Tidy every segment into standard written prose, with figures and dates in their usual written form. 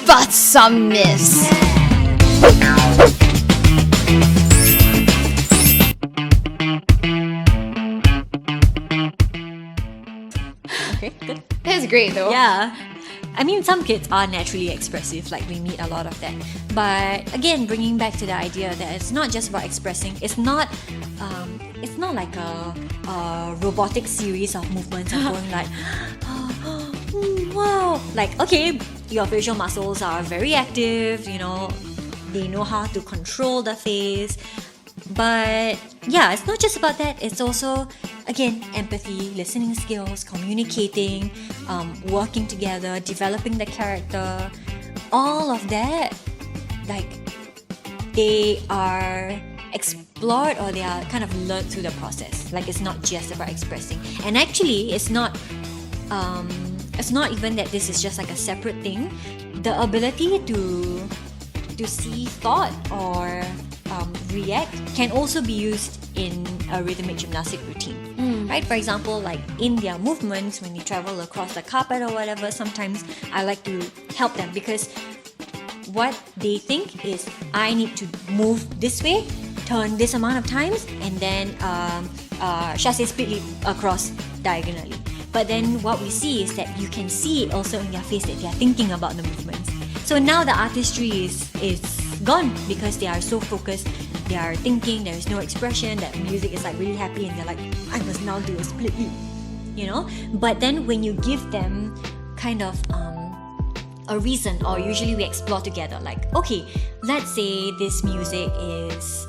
bust some myths. Okay, good. That's great though. Yeah. I mean, some kids are naturally expressive, like we meet a lot of that. But again, bringing back to the idea that it's not just about expressing. It's not like a robotic series of movements of going like, wow. Like, okay, your facial muscles are very active, you know, they know how to control the face. But yeah, it's not just about that. It's also, again, empathy, listening skills, communicating, working together, developing the character. All of that, like, they are explored or they are kind of learned through the process. Like, it's not just about expressing. And actually, it's not even that this is just like a separate thing. The ability to see thought or react can also be used in a rhythmic gymnastic routine, right? For example, like in their movements, when you travel across the carpet or whatever, sometimes I like to help them because what they think is I need to move this way, turn this amount of times, and then chassé split it across diagonally. But then what we see is that you can see also in their face that they are thinking about the movements. So now the artistry is gone because they are so focused, they are thinking, there is no expression, that music is like really happy and they're like, I must now do a split leap, you know? But then when you give them kind of a reason, or usually we explore together, like, okay, let's say this music is,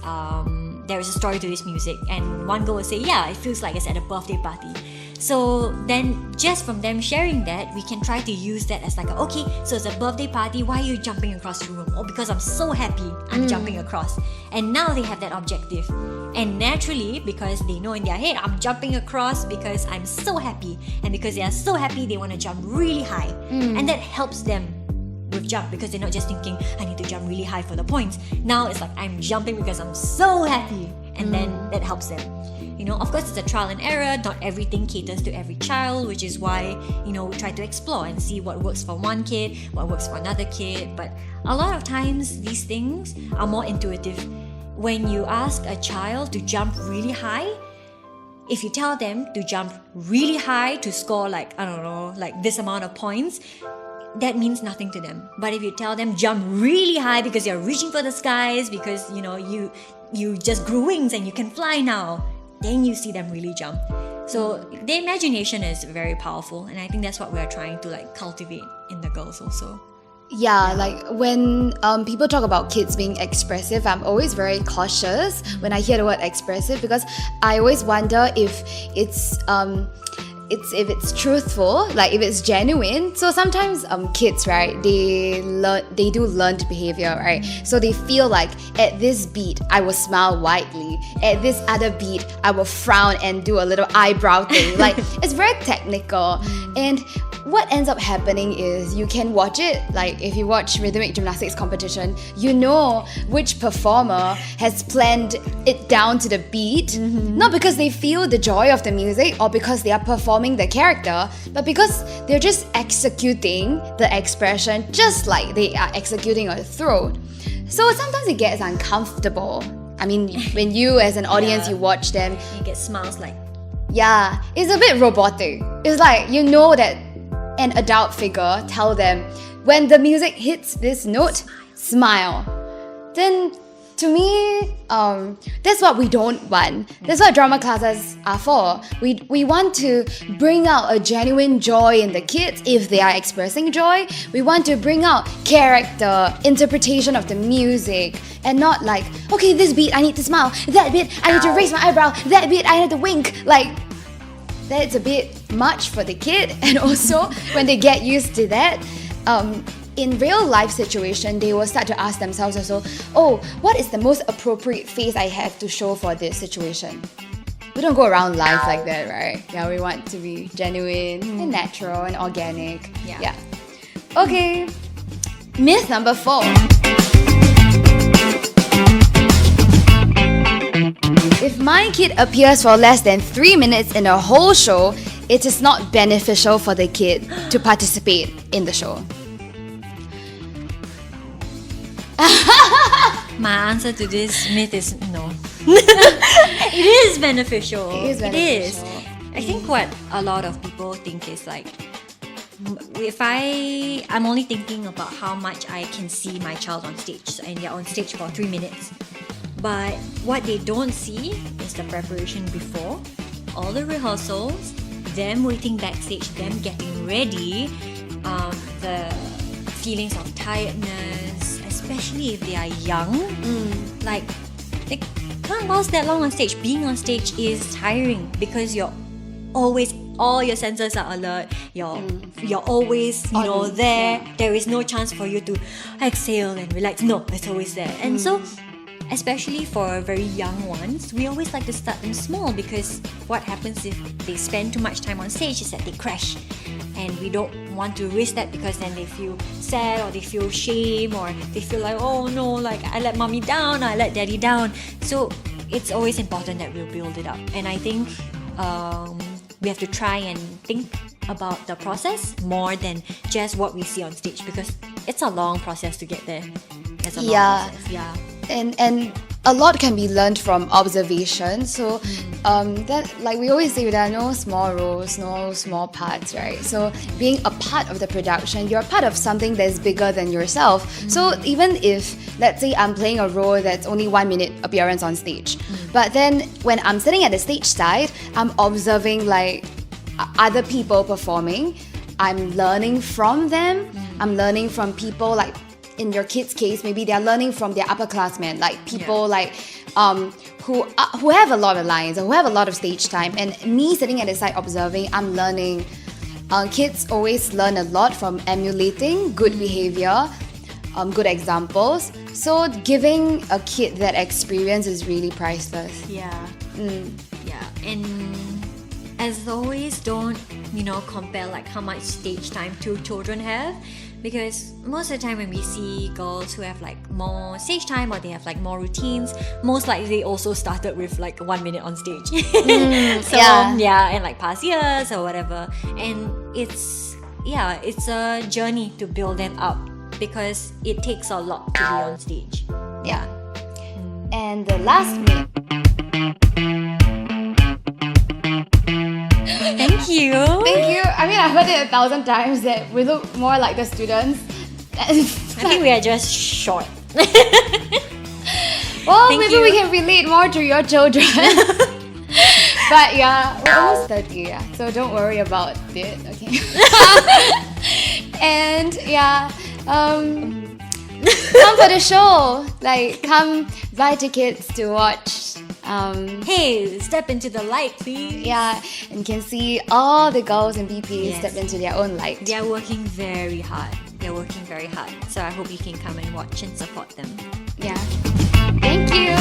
there is a story to this music, and one girl will say, yeah, it feels like it's at a birthday party. So then just from them sharing that, we can try to use that as like, okay, so it's a birthday party, why are you jumping across the room? Oh, because I'm so happy, I'm jumping across. And now they have that objective. And naturally, because they know in their head, I'm jumping across because I'm so happy. And because they are so happy, they want to jump really high. And that helps them with jump because they're not just thinking, I need to jump really high for the points. Now it's like, I'm jumping because I'm so happy. And then that helps them. You know, of course, it's a trial and error. Not everything caters to every child, which is why, you know, we try to explore and see what works for one kid, what works for another kid. But a lot of times, these things are more intuitive. When you ask a child to jump really high, if you tell them to jump really high to score like, I don't know, like this amount of points, that means nothing to them. But if you tell them jump really high because you're reaching for the skies, because, you know, you just grew wings and you can fly now, then you see them really jump. So the imagination is very powerful, and I think that's what we are trying to like cultivate in the girls also. Yeah, like when people talk about kids being expressive, I'm always very cautious when I hear the word expressive, because I always wonder if it's truthful, like if it's genuine. So sometimes kids, right, they do learned behavior, right? So they feel like at this beat I will smile widely, at this other beat I will frown and do a little eyebrow thing. Like it's very technical. And what ends up happening is you can watch it, like if you watch rhythmic gymnastics competition, you know which performer has planned it down to the beat, not because they feel the joy of the music or because they are performing the character, but because they're just executing the expression just like they are executing a throat. So sometimes it gets uncomfortable. I mean, when you as an audience, you watch them, You get smiles like, yeah, it's a bit robotic. It's like, you know that an adult figure tell them, when the music hits this note, smile. Then to me, that's what we don't want. That's what drama classes are for. We want to bring out a genuine joy in the kids if they are expressing joy. We want to bring out character, interpretation of the music, and not like, okay, this beat I need to smile, that bit I need to raise my eyebrow, that bit I need to wink. Like, that's a bit much for the kid. And also when they get used to that, in real life situation, they will start to ask themselves also, oh, what is the most appropriate face I have to show for this situation? We don't go around life like that, right? Yeah, we want to be genuine and natural and organic. Yeah. Okay, myth number 4. If my kid appears for less than 3 minutes in a whole show, it is not beneficial for the kid to participate in the show. My answer to this myth is no. It is beneficial. It is beneficial. I think what a lot of people think is like, if I'm only thinking about how much I can see my child on stage, and they're on stage for 3 minutes. But what they don't see is the preparation before, all the rehearsals, them waiting backstage, them getting ready, the feelings of tiredness, especially if they are young. Like, they can't last that long on stage. Being on stage is tiring because you're always, all your senses are alert. You're always, there. There is no chance for you to exhale and relax. No, it's always there. And so, especially for very young ones, we always like to start them small, because what happens if they spend too much time on stage is that they crash. And we don't want to risk that, because then they feel sad, or they feel shame, or they feel like, oh no, like I let mommy down, I let daddy down. So it's always important that we build it up. And I think we have to try and think about the process more than just what we see on stage, because it's a long process to get there. It's a long process. Yeah. And a lot can be learned from observation. So that, like we always say, there are no small roles, no small parts, right? So being a part of the production, you're a part of something that's bigger than yourself. So even if, let's say, I'm playing a role that's only 1 minute appearance on stage, but then when I'm sitting at the stage side, I'm observing like other people performing. I'm learning from them. I'm learning from people, like in your kids' case, maybe they're learning from their upperclassmen, like people like who have a lot of lines or who have a lot of stage time. And me sitting at the side observing, I'm learning. Kids always learn a lot from emulating good behavior, good examples. So giving a kid that experience is really priceless. Yeah. Yeah. And as always, don't compare like how much stage time two children have, because most of the time when we see girls who have like more stage time, or they have like more routines, most likely they also started with like 1 minute on stage. And like past years or whatever. And it's a journey to build them up, because it takes a lot to be on stage. Yeah. And the last myth. Thank you. I mean, I've heard it 1,000 times that we look more like the students. I think we are just short. Well, maybe we can relate more to your children. But yeah, we're almost 30, yeah. So don't worry about it, okay? And yeah, come for the show. Like, come buy tickets to watch. Hey, step into the light, please. Yeah, and you can see all the girls in BP step into their own light. They are working very hard. So I hope you can come and watch and support them. Yeah. Thank you.